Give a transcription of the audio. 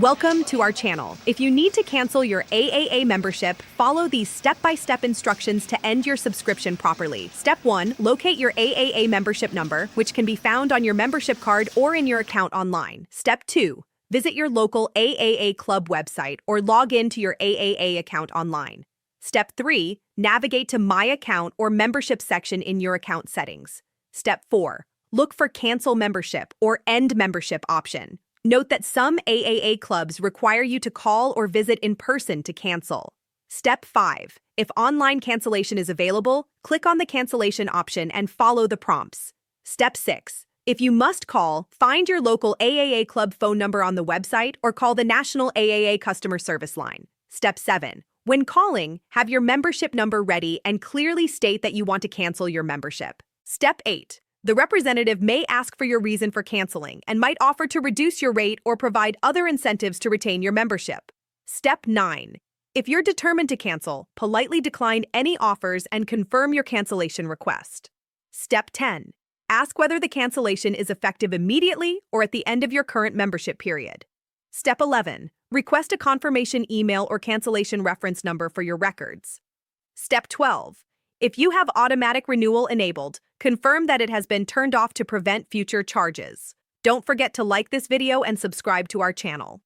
Welcome to our channel. If you need to cancel your AAA membership, follow these step-by-step instructions to end your subscription properly. Step 1. Locate your AAA membership number, which can be found on your membership card or in your account online. Step 2. Visit your local AAA club website or log in to your AAA account online. Step 3. Navigate to My Account or Membership section in your account settings. Step 4. Look for Cancel Membership or End Membership option. Note that some AAA clubs require you to call or visit in person to cancel. Step 5. If online cancellation is available, click on the cancellation option and follow the prompts. Step 6. If you must call, find your local AAA club phone number on the website or call the National AAA Customer Service line. Step 7. When calling, have your membership number ready and clearly state that you want to cancel your membership. Step 8. The representative may ask for your reason for canceling and might offer to reduce your rate or provide other incentives to retain your membership. Step 9. If you're determined to cancel, politely decline any offers and confirm your cancellation request. Step 10. Ask whether the cancellation is effective immediately or at the end of your current membership period. Step 11. Request a confirmation email or cancellation reference number for your records. Step 12. If you have automatic renewal enabled, confirm that it has been turned off to prevent future charges. Don't forget to like this video and subscribe to our channel.